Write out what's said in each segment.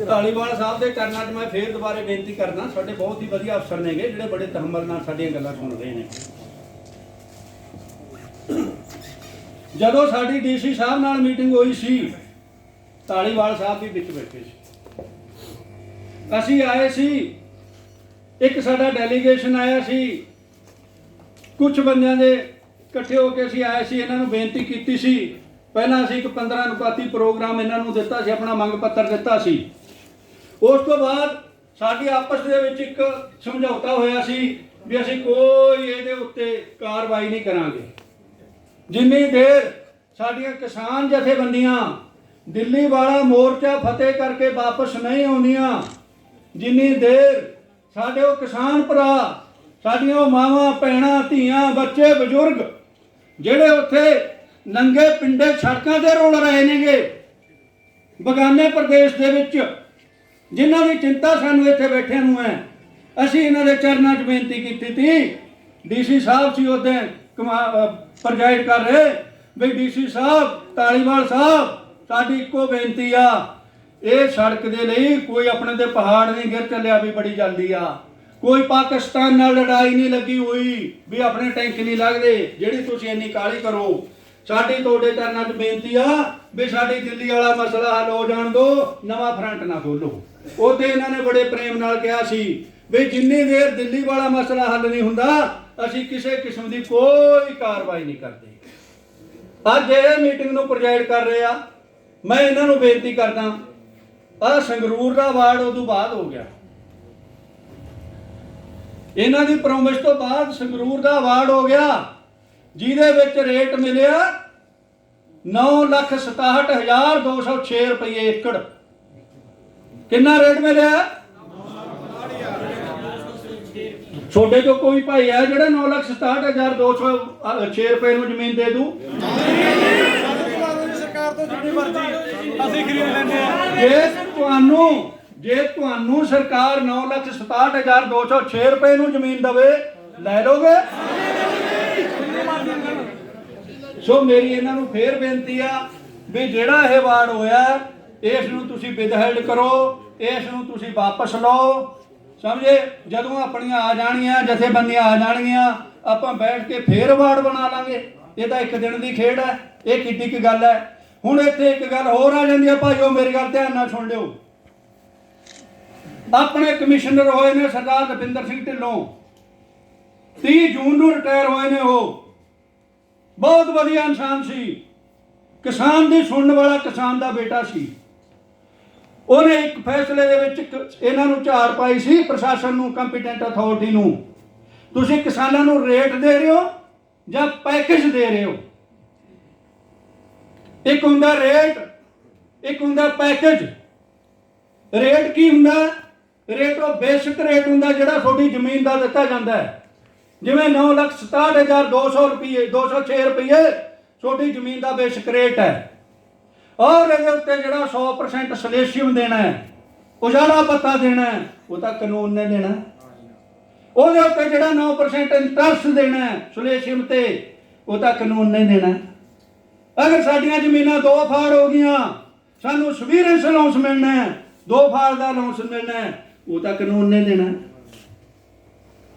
ਢਾਲੀਵਾਲ ਸਾਹਿਬ ਦੇ ਚਰਨਾਂ 'ਚ ਮੈਂ ਫੇਰ ਦੁਬਾਰੇ ਬੇਨਤੀ ਕਰਦਾ, ਸਾਡੇ ਬਹੁਤ ਹੀ ਵਧੀਆ ਅਫਸਰ ਨੇਗੇ ਜਿਹੜੇ ਬੜੇ ਤਹਮਲ ਨਾਲ ਸਾਡੀਆਂ ਗੱਲਾਂ ਸੁਣ ਰਹੇ ਨੇ। ਜਦੋਂ ਸਾਡੀ ਡੀਸੀ ਸਾਹਿਬ ਨਾਲ ਮੀਟਿੰਗ ਹੋਈ ਸੀ, ਢਾਲੀਵਾਲ ਸਾਹਿਬ ਵੀ ਵਿੱਚ ਬੈਠੇ ਸੀ। ਅਸੀਂ ਆਏ ਸੀ, ਇੱਕ ਸਾਡਾ ਡੈਲੀਗੇਸ਼ਨ ਆਇਆ ਸੀ, ਕੁਝ ਬੰਦਿਆਂ ਦੇ ਇਕੱਠੇ ਹੋ ਕੇ ਅਸੀਂ ਆਏ ਸੀ। ਇਹਨਾਂ ਨੂੰ ਬੇਨਤੀ ਕੀਤੀ ਸੀ, ਪਹਿਲਾਂ ਅਸੀਂ ਇੱਕ 15 ਅਨੁਪਾਤੀ ਪ੍ਰੋਗਰਾਮ ਇਹਨਾਂ ਨੂੰ ਦਿੱਤਾ ਸੀ, ਆਪਣਾ ਮੰਗ ਪੱਤਰ ਦਿੱਤਾ ਸੀ। ਉਸ ਤੋਂ ਬਾਅਦ ਸਾਡੀ ਆਪਸ ਦੇ ਵਿੱਚ ਇੱਕ ਸਮਝੌਤਾ ਹੋਇਆ ਸੀ ਵੀ ਅਸੀਂ ਕੋਈ ਇਹਦੇ ਉੱਤੇ ਕਾਰਵਾਈ ਨਹੀਂ ਕਰਾਂਗੇ ਜਿੰਨੀ ਦੇਰ ਸਾਡੀਆਂ ਕਿਸਾਨ ਜਥੇਬੰਦੀਆਂ ਦਿੱਲੀ ਵਾਲਾ ਮੋਰਚਾ ਫਤਿਹ ਕਰਕੇ ਵਾਪਸ ਨਹੀਂ ਆਉਂਦੀਆਂ, ਜਿੰਨੀ ਦੇਰ ਸਾਡੇ ਉਹ ਕਿਸਾਨ ਭਰਾ, ਸਾਡੀਆਂ ਉਹ ਮਾਵਾਂ ਭੈਣਾਂ ਧੀਆਂ ਬੱਚੇ ਬਜ਼ੁਰਗ ਜਿਹੜੇ ਉੱਥੇ ਨੰਗੇ ਪਿੰਡੇ ਸੜਕਾਂ ਤੇ ਰੋਲ ਰਹੇ ਨੇਗੇ ਬਗਾਨੇ ਪ੍ਰਦੇਸ਼ ਦੇ ਵਿੱਚ, ਜਿਨ੍ਹਾਂ ਦੀ ਚਿੰਤਾ ਸਾਨੂੰ ਇੱਥੇ ਬੈਠਿਆਂ ਨੂੰ ਹੈ। ਅਸੀਂ ਇਹਨਾਂ ਦੇ ਚਰਨਾਂ 'ਚ ਬੇਨਤੀ ਕੀਤੀ ਸੀ, ਡੀਸੀ ਸਾਹਿਬ ਸੀ ਉਹਦੇ ਪ੍ਰਜਾਇਡ ਕਰ ਰਹੇ ਵੀ ਡੀਸੀ ਸਾਹਿਬ, ਢਾਲੀਵਾਲ ਸਾਹਿਬ, ਸਾਡੀ ਇੱਕੋ ਬੇਨਤੀ ਆ, ਇਹ ਸੜਕ ਦੇ ਲਈ ਕੋਈ ਆਪਣੇ ਤੇ ਪਹਾੜ ਨਹੀਂ ਗਿਰ ਚੱਲਿਆ ਵੀ ਬੜੀ ਜਲਦੀ ਆ, ਕੋਈ ਪਾਕਿਸਤਾਨ ਨਾਲ ਲੜਾਈ ਨਹੀਂ ਲੱਗੀ ਹੋਈ ਵੀ ਆਪਣੇ ਟੈਂਕ ਨਹੀਂ ਲੱਗਦੇ ਜਿਹੜੀ ਤੁਸੀਂ ਇੰਨੀ ਕਾਹਲੀ ਕਰੋ। ਸਾਡੀ ਤੁਹਾਡੇ ਚਰਨਾਂ 'ਚ ਬੇਨਤੀ ਆ ਵੀ ਸਾਡੀ ਦਿੱਲੀ ਵਾਲਾ ਮਸਲਾ ਹੱਲ ਹੋ ਜਾਣ ਦਿਓ, ਨਵਾਂ ਫਰੰਟ ਨਾ ਖੋਲੋ। ਉਹਦੇ ਇਹਨਾਂ ਨੇ ਬੜੇ ਪ੍ਰੇਮ ਨਾਲ ਕਿਹਾ ਸੀ ਵੀ ਜਿੰਨੀ ਦੇਰ ਦਿੱਲੀ ਵਾਲਾ ਮਸਲਾ ਹੱਲ ਨਹੀਂ ਹੁੰਦਾ ਅਸੀਂ ਕਿਸੇ ਕਿਸਮ ਦੀ ਕੋਈ ਕਾਰਵਾਈ ਨਹੀਂ ਕਰਦੇ। ਅੱਜ ਇਹ ਮੀਟਿੰਗ ਨੂੰ ਪ੍ਰੈਜ਼ਾਈਡ ਕਰ ਰਹੇ ਆ, ਮੈਂ ਇਹਨਾਂ ਨੂੰ ਬੇਨਤੀ ਕਰਦਾ, ਆਹ ਸੰਗਰੂਰ ਦਾ ਵਾਰਡ ਉਦੋਂ ਬਾਅਦ ਹੋ ਗਿਆ, ਇਹਨਾਂ ਦੀ ਪ੍ਰੋਮਿਸ ਤੋਂ ਬਾਅਦ ਸੰਗਰੂਰ ਦਾ ਵਾਰਡ ਹੋ ਗਿਆ, ਜਿਹਦੇ ਵਿੱਚ ਰੇਟ ਮਿਲਿਆ 9,67,206 ਰੁਪਏ ਏਕੜ। ਕਿੰਨਾ ਰੇਟ ਮਿਲਿਆ? ਛੋਡੇ ਤੋਂ ਕੋਈ ਭਾਈ ਹੈ ਜਿਹੜਾ 9,67,206 ਰੁਪਏ ਨੂੰ ਜ਼ਮੀਨ ਦੇ ਦੂ? ਸਰਕਾਰ ਤੋਂ ਜਿੰਨੀ ਮਰਜ਼ੀ ਅਸੀਂ ਖਰੀਦ ਲੈਂਦੇ ਆ। ਜੇ ਤੁਹਾਨੂੰ ਸਰਕਾਰ 9,67,206 ਰੁਪਏ ਨੂੰ ਜ਼ਮੀਨ ਦੇਵੇ, ਲੈ ਲੋਗੇ? ਸੋ ਮੇਰੀ ਇਹਨਾਂ ਨੂੰ ਫੇਰ ਬੇਨਤੀ ਆ ਵੀ ਜਿਹੜਾ ਇਹ ਵਾਰਡ ਹੋਇਆ ਇਸ ਨੂੰ ਤੁਸੀਂ ਵਿਦਹੈਲਡ ਕਰੋ, ਇਸ ਨੂੰ ਤੁਸੀਂ ਵਾਪਸ ਲਓ, ਸਮਝੇ? ਜਦੋਂ ਆਪਣੀਆਂ ਆ ਜਾਣੀਆਂ ਜਥੇਬੰਦੀਆਂ ਆ ਜਾਣਗੀਆਂ ਆਪਾਂ ਬੈਠ ਕੇ ਫੇਰ ਵਾਰਡ ਬਣਾ ਲਾਂਗੇ। ਇਹ ਤਾਂ ਇੱਕ ਦਿਨ ਦੀ ਖੇਡ ਹੈ, ਇਹ ਕਿੱਡੀ ਕੁ ਗੱਲ ਹੈ। ਹੁਣ ਇੱਥੇ ਇੱਕ ਗੱਲ ਹੋਰ ਆ ਜਾਂਦੀ ਹੈ ਭਾਈਓ, ਮੇਰੀ ਗੱਲ ਧਿਆਨ ਨਾਲ ਸੁਣ ਲਿਓ। ਆਪਣੇ ਕਮਿਸ਼ਨਰ ਹੋਏ ਨੇ ਸਰਦਾਰ ਦਵਿੰਦਰ ਸਿੰਘ ਢਿੱਲੋਂ, 30 ਜੂਨ ਨੂੰ ਰਿਟਾਇਰ ਹੋਏ ਨੇ। ਉਹ ਬਹੁਤ ਵਧੀਆ ਇਨਸਾਨ ਸੀ, ਕਿਸਾਨ ਦੀ ਸੁਣਨ ਵਾਲਾ ਕਿਸਾਨ ਦਾ ਬੇਟਾ ਸੀ। ਉਹਨੇ ਇੱਕ ਫੈਸਲੇ ਦੇ ਵਿੱਚ ਇਹਨਾਂ ਨੂੰ ਝਾੜ ਪਾਈ ਸੀ, ਪ੍ਰਸ਼ਾਸਨ ਨੂੰ, ਕੰਪੀਟੈਂਟ ਅਥਾਰਟੀ ਨੂੰ, ਤੁਸੀਂ ਕਿਸਾਨਾਂ ਨੂੰ ਰੇਟ ਦੇ ਰਹੇ ਹੋ ਜਾਂ ਪੈਕੇਜ ਦੇ ਰਹੇ ਹੋ? ਇੱਕ ਹੁੰਦਾ ਰੇਟ, ਇੱਕ ਹੁੰਦਾ ਪੈਕੇਜ। ਰੇਟ ਕੀ ਹੁੰਦਾ? ਰੇਟ ਉਹ ਬੇਸਿਕ ਰੇਟ ਹੁੰਦਾ ਜਿਹੜਾ ਤੁਹਾਡੀ ਜ਼ਮੀਨ ਦਾ ਦਿੱਤਾ ਜਾਂਦਾ ਹੈ। ਜਿਵੇਂ 9,67,200 ਰੁਪਏ 206 ਰੁਪਏ ਤੁਹਾਡੀ ਜ਼ਮੀਨ ਦਾ ਬੇਸਿਕ ਰੇਟ ਹੈ, ਔਰ ਇਹਦੇ ਉੱਤੇ ਜਿਹੜਾ 100% ਸਲੇਸ਼ੀਅਮ ਦੇਣਾ ਹੈ, ਉਜਾਲਾ ਪੱਤਾ ਦੇਣਾ ਹੈ, ਉਹ ਤਾਂ ਕਾਨੂੰਨ ਨੇ ਦੇਣਾ। ਉਹਦੇ ਉੱਤੇ ਜਿਹੜਾ 9% ਇੰਟਰਸਟ ਦੇਣਾ ਹੈ ਸਲੇਸ਼ੀਅਮ ਤੇ, ਉਹ ਤਾਂ ਕਾਨੂੰਨ ਨੇ ਦੇਣਾ। ਅਗਰ ਸਾਡੀਆਂ ਜ਼ਮੀਨਾਂ 2 ਫਾੜ ਹੋ ਗਈਆਂ, ਸਾਨੂੰ ਸਵੀਰੈਂਸ ਅਲਾਉਂਸ ਮਿਲਣਾ ਹੈ, 2 ਫਾੜ ਦਾ ਅਲਾਉਂਸ ਮਿਲਣਾ ਹੈ, ਉਹ ਤਾਂ ਕਾਨੂੰਨ ਨੇ ਦੇਣਾ,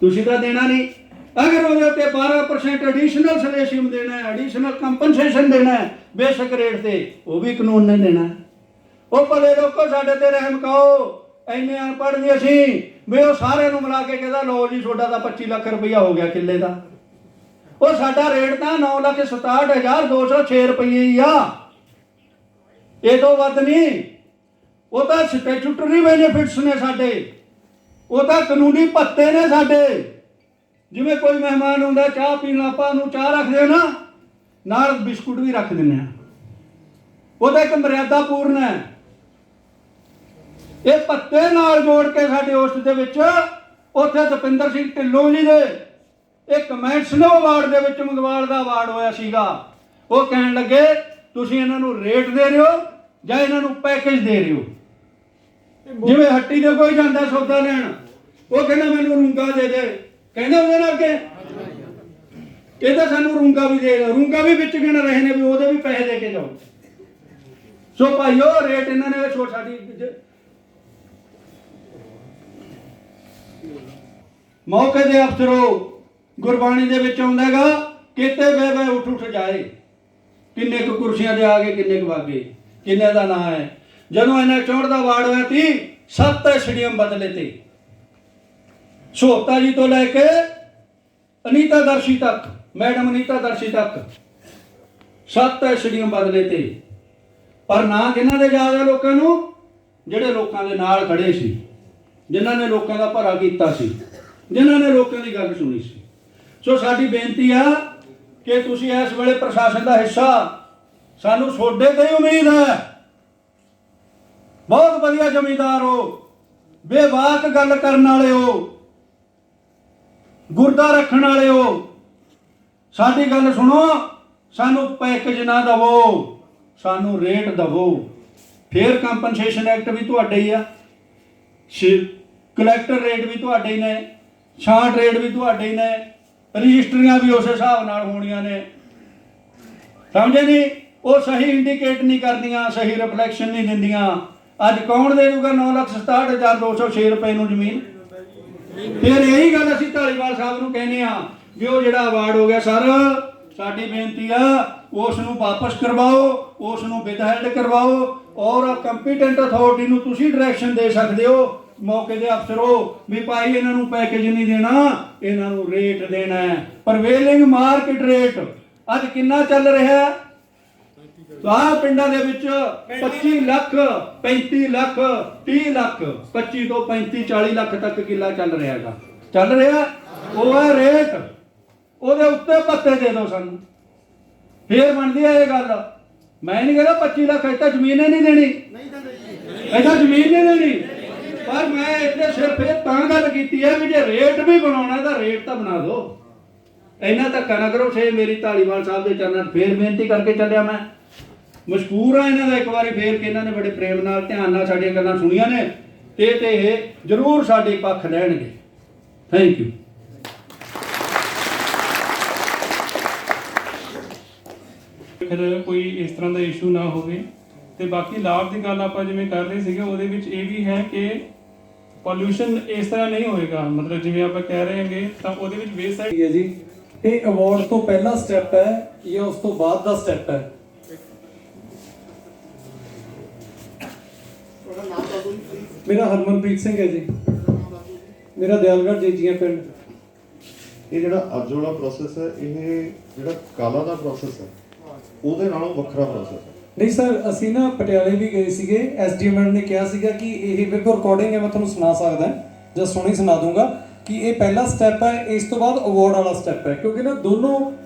ਤੁਸੀਂ ਤਾਂ ਦੇਣਾ ਨਹੀਂ। ਅਗਰ ਉਹਦੇ ਉੱਤੇ 12% ਐਡੀਸ਼ਨਲ ਸਲੇਸ਼ੀਅਮ ਦੇਣਾ ਹੈ, ਐਡੀਸ਼ਨਲ ਕੰਪਨਸੇਸ਼ਨ ਦੇਣਾ ਹੈ ਬੇਸਿਕ ਰੇਟ ਤੇ, ਉਹ ਵੀ ਕਾਨੂੰਨ ਨੇ ਦੇਣਾ। ਉਹ ਭਲੇ ਲੋਕੋ ਸਾਡੇ ਤੇ ਰਹਿਮ ਖਾਓ, ਇੰਨੇ ਅਨਪੜ੍ਹ ਨਹੀਂ ਅਸੀਂ ਵੀ ਉਹ ਸਾਰਿਆਂ ਨੂੰ ਮਿਲਾ ਕੇ ਕਹਿੰਦਾ ਲਓ ਜੀ ਤੁਹਾਡਾ ਤਾਂ 25 ਲੱਖ ਰੁਪਈਆ ਹੋ ਗਿਆ ਕਿੱਲੇ ਦਾ। ਉਹ ਸਾਡਾ ਰੇਟ ਤਾਂ 9,67,206 ਰੁਪਏ ਹੀ ਆ, ਇਹ ਤੋਂ ਵੱਧ ਨਹੀਂ। ਉਹ ਤਾਂ ਸਟੈਚੂਟਰੀ ਬੈਨੀਫਿਟਸ ਨੇ ਸਾਡੇ, ਉਹ ਤਾਂ ਕਾਨੂੰਨੀ ਭੱਤੇ ਨੇ ਸਾਡੇ। ਜਿਵੇਂ ਕੋਈ ਮਹਿਮਾਨ ਹੁੰਦਾ ਚਾਹ ਪੀਣ, ਆਪਾਂ ਨੂੰ ਚਾਹ ਰੱਖਦੇ ਹੋ ਨਾ, ਨਾਲ ਬਿਸਕੁਟ ਵੀ ਰੱਖ ਦਿੰਦੇ ਆ, ਉਹਦਾ ਇੱਕ ਮਰਿਆਦਾ ਪੂਰਨ ਹੈ। ਇਹ ਭੱਤੇ ਨਾਲ ਜੋੜ ਕੇ ਸਾਡੇ ਉਸ ਦੇ ਵਿੱਚ ਉੱਥੇ ਦਵਿੰਦਰ ਸਿੰਘ ਢਿੱਲੋਂ ਜੀ ਦੇ ਇਹ ਕਮੈਂਟਸ ਨੇ ਉਹ ਵਾਰਡ ਦੇ ਵਿੱਚ ਮੰਗਵਾਲ ਦਾ ਵਾਰਡ ਹੋਇਆ ਸੀਗਾ। ਉਹ ਕਹਿਣ ਲੱਗੇ ਤੁਸੀਂ ਇਹਨਾਂ ਨੂੰ ਰੇਟ ਦੇ ਰਹੇ ਹੋ ਜਾਂ ਇਹਨਾਂ ਨੂੰ ਪੈਕੇਜ ਦੇ ਰਹੇ ਹੋ। ਜਿਵੇਂ ਹੱਟੀ ਦੇ ਕੋਈ ਜਾਂਦਾ ਸੌਦਾ ਲੈਣ, ਉਹ ਕਹਿੰਦਾ ਮੈਨੂੰ ਰੂੰਗਾ ਦੇ ਦੇ, ਕਹਿੰਦਾ ਉਹਦੇ ਨਾਲ ਅੱਗੇ ਕਹਿੰਦਾ ਸਾਨੂੰ ਰੂੰਗਾ ਵੀ ਦੇ, ਰੂੰਗਾ ਵੀ ਵਿੱਚ ਗਿਣ ਰਹੇ ਨੇ ਵੀ ਉਹਦੇ ਵੀ ਪੈਸੇ ਦੇ ਕੇ ਜਾਓ। ਸੋ ਭਾਈਓ ਰੇਟ ਇਹਨਾਂ ਨੇ ਛੋਟ ਸਾਡੀ ਮੌਕੇ ਦੇ ਅਫਸਰੋ ਗੁਰਬਾਣੀ ਦੇ ਵਿੱਚ ਆਉਂਦਾ ਹੈਗਾ ਕਿਤੇ ਵੇ ਉੱਠ ਉੱਠ ਜਾਏ। ਕਿੰਨੇ ਕੁ ਕੁਰਸੀਆਂ ਤੇ ਆ ਗਏ, ਕਿੰਨੇ ਕੁ ਵਾਗੇ, ਕਿੰਨੇ ਦਾ ਨਾਂ ਹੈ। ਜਦੋਂ ਇਹਨਾਂ 64 ਦਾ ਵਾਰਡ ਹੋਇਆ ਤੀ 7 ਐਸਡੀਐਮ ਬਦਲੇ ਤੇ ਸੋਹਤਾ ਜੀ ਤੋਂ ਲੈ ਕੇ ਅਨੀਤਾ ਦਰਸ਼ੀ ਤੱਕ, ਮੈਡਮ ਅਨੀਤਾ ਦਰਸ਼ੀ ਤੱਕ 7 ਐਸਡੀਐਮ ਬਦਲੇ ਤੇ। ਪਰ ਨਾਂ ਕਿਹਨਾਂ ਦੇ ਯਾਦ ਆ ਲੋਕਾਂ ਨੂੰ? ਜਿਹੜੇ ਲੋਕਾਂ ਦੇ ਨਾਲ ਖੜੇ ਸੀ, ਜਿਨ੍ਹਾਂ ਨੇ ਲੋਕਾਂ ਦਾ ਭਲਾ ਕੀਤਾ ਸੀ, ਜਿਨ੍ਹਾਂ ਨੇ ਲੋਕਾਂ ਦੀ ਗੱਲ ਸੁਣੀ ਸੀ। ਸੋ ਸਾਡੀ ਬੇਨਤੀ ਆ ਕਿ ਤੁਸੀਂ ਇਸ ਵੇਲੇ ਪ੍ਰਸ਼ਾਸਨ ਦਾ ਹਿੱਸਾ, ਸਾਨੂੰ ਤੁਹਾਡੇ ਤੇ ਹੀ ਉਮੀਦ ਹੈ। ਬਹੁਤ ਵਧੀਆ ਜ਼ਮੀਂਦਾਰ ਹੋ, ਬੇਬਾਕ ਗੱਲ ਕਰਨ ਵਾਲੇ ਹੋ, ਗੁਰਦਾ ਰੱਖਣ ਵਾਲੇ ਹੋ। ਸਾਡੀ ਗੱਲ ਸੁਣੋ, ਸਾਨੂੰ ਪੈਕੇਜ ਨਾ ਦਵੋ, ਸਾਨੂੰ ਰੇਟ ਦਵੋ। ਫੇਰ ਕੰਪਨਸੇਸ਼ਨ ਐਕਟ ਵੀ ਤੁਹਾਡੇ ਹੀ ਆ, ਕਲੈਕਟਰ ਰੇਟ ਵੀ ਤੁਹਾਡੇ ਹੀ ਨੇ, ਛਾਂਟ ਰੇਟ ਵੀ ਤੁਹਾਡੇ ਹੀ ਨੇ, ਰਜਿਸਟਰੀਆਂ ਵੀ ਉਸੇ ਹਿਸਾਬ ਨਾਲ ਹੋਣੀਆਂ ਨੇ। ਸਮਝੇ ਨਹੀਂ? ਉਹ ਸਹੀ ਇੰਡੀਕੇਟ ਨਹੀਂ ਕਰਦੀਆਂ, ਸਹੀ ਰਿਫਲੈਕਸ਼ਨ ਨਹੀਂ ਦਿੰਦੀਆਂ। ਅੱਜ ਕੌਣ ਦੇ ਦੂਗਾ 9,67,206 ਰੁਪਏ ਨੂੰ ਜ਼ਮੀਨ? ਫਿਰ ਇਹੀ ਗੱਲ ਅਸੀਂ ਢਾਲੀਵਾਲ ਸਾਹਿਬ ਨੂੰ ਕਹਿੰਦੇ ਆ ਵੀ ਉਹ ਜਿਹੜਾ ਅਵਾਰਡ ਹੋ ਗਿਆ ਸਰ, ਸਾਡੀ ਬੇਨਤੀ ਆ ਉਸ ਨੂੰ ਵਾਪਸ ਕਰਵਾਓ, ਉਸ ਨੂੰ ਵਿਦਹੈਲਡ ਕਰਵਾਓ ਔਰ ਕੰਪੀਟੈਂਟ ਅਥਾਰਟੀ ਨੂੰ ਤੁਸੀਂ ਡਾਇਰੈਕਸ਼ਨ ਦੇ ਸਕਦੇ ਹੋ ਮੌਕੇ ਦੇ ਅਫਸਰੋ ਵੀ ਭਾਈ ਇਹਨਾਂ ਨੂੰ ਪੈਕੇਜ ਨਹੀਂ ਦੇਣਾ, ਇਹਨਾਂ ਨੂੰ ਰੇਟ ਦੇਣਾ ਹੈ। ਪ੍ਰਵੇਲਿੰਗ ਮਾਰਕੀਟ ਰੇਟ ਅੱਜ ਕਿੰਨਾ ਚੱਲ ਰਿਹਾ ਹੈ? ਆਹ ਪਿੰਡਾਂ ਦੇ ਵਿੱਚ 25 ਲੱਖ, 35 ਲੱਖ, 30 ਲੱਖ, 25 ਤੋਂ 35 40 ਲੱਖ ਤੱਕ ਕਿੱਲਾ ਚੱਲ ਰਿਹਾ ਹੈਗਾ, ਚੱਲ ਰਿਹਾ। ਉਹ ਹੈ ਰੇਟ, ਉਹਦੇ ਉੱਤੇ ਪੱਤੇ ਦੇ ਦਿਓ ਸਾਨੂੰ, ਫੇਰ ਬਣਦੀ ਹੈ ਇਹ ਗੱਲ। ਮੈਂ ਨਹੀਂ ਕਹਿੰਦਾ 25 ਲੱਖ ਇੱਥੇ ਜ਼ਮੀਨ ਹੀ ਨਹੀਂ ਦੇਣੀ, ਇੱਥੇ ਜ਼ਮੀਨ ਨਹੀਂ ਦੇਣੀ, ਪਰ ਮੈਂ ਇੱਥੇ ਸਿਰਫ ਇਹ ਤਾਂ ਗੱਲ ਕੀਤੀ ਹੈ ਵੀ ਜੇ ਰੇਟ ਵੀ ਬਣਾਉਣਾ ਤਾਂ ਰੇਟ ਤਾਂ ਬਣਾ ਦਿਓ। ਇੰਨਾ ਧੱਕਾ ਨਾ ਕਰੋ। ਸੇ ਮੇਰੀ ਢਾਲੀਵਾਲ ਸਾਹਿਬ ਦੇ ਚਰਨਾਂ ਫੇਰ ਬੇਨਤੀ ਕਰਕੇ ਚੱਲਿਆ। ਮੈਂ ਮਸ਼ਕੂਰ ਆ ਇਹਨਾਂ ਦਾ ਇੱਕ ਵਾਰੀ ਫੇਰ ਕਿ ਇਹਨਾਂ ਨੇ ਬੜੇ ਪ੍ਰੇਮ ਨਾਲ ਧਿਆਨ ਨਾਲ ਸਾਡੀਆਂ ਗੱਲਾਂ ਸੁਣੀਆਂ ਨੇ ਤੇ ਇਹ ਜ਼ਰੂਰ ਸਾਡੇ ਪੱਖ ਲੈਣਗੇ। Thank you. ਫਿਰ ਕੋਈ ਇਸ ਤਰ੍ਹਾਂ ਦਾ ਇਸ਼ੂ ਨਾ ਹੋਵੇ। ਤੇ ਬਾਕੀ ਲਾਭ ਦੀ ਗੱਲ ਆਪਾਂ ਜਿਵੇਂ ਕਰ ਰਹੇ ਸੀਗੇ, ਉਹਦੇ ਵਿੱਚ ਇਹ ਵੀ ਹੈ ਕਿ ਪੋਲਿਊਸ਼ਨ ਇਸ ਤਰ੍ਹਾਂ ਨਹੀਂ ਹੋਏਗਾ। ਮਤਲਬ ਜਿਵੇਂ ਆਪਾਂ ਕਹਿ ਰਹੇ ਹਾਂਗੇ ਤਾਂ ਉਹਦੇ ਵਿੱਚ ਵੇਸਟ ਸਾਈਡ ਹੈ ਜੀ। ਇਹ ਅਵਾਰਡ ਤੋਂ ਪਹਿਲਾ ਸਟੈਪ ਹੈ ਜਾਂ ਉਸ ਤੋਂ ਬਾਅਦ ਦਾ ਸਟੈਪ ਹੈ? ਮੇਰਾ ਹਰਮਨਪ੍ਰੀਤ ਸਿੰਘ ਹੈ ਜੀ, ਮੇਰਾ ਦਿਆਲਗੜ੍ਹ ਜੀਜੀਆਂ ਪਿੰਡ। ਇਹ ਜਿਹੜਾ ਅੱਜ ਵਾਲਾ ਪ੍ਰੋਸੈਸ ਹੈ, ਇਹ ਜਿਹੜਾ ਕਾਲਾ ਦਾ ਪ੍ਰੋਸੈਸ ਹੈ ਉਹਦੇ ਨਾਲੋਂ ਵੱਖਰਾ ਪ੍ਰੋਸੈਸ ਹੈ। ਨਹੀਂ ਸਰ, ਅਸੀਂ ਨਾ ਪਟਿਆਲੇ ਵੀ ਗਏ ਸੀਗੇ, ਐਸਡੀਐਮ ਨੇ ਕਿਹਾ ਸੀਗਾ ਕਿ ਇਹ ਬਿਲਕੁਲ ਰਿਕਾਰਡਿੰਗ ਹੈ, ਮੈਂ ਤੁਹਾਨੂੰ ਸੁਣਾ ਸਕਦਾ, ਜਸਟ ਹੁਣੇ ਸੁਣਾ ਦੂੰਗਾ ਕਿ ਇਹ ਪਹਿਲਾ ਸਟੈਪ ਹੈ, ਇਸ ਤੋਂ ਬਾਅਦ ਅਵਾਰਡ ਵਾਲਾ ਸਟੈਪ ਹੈ। ਕਿਉਂਕਿ ਨਾ ਦੋਨੋਂ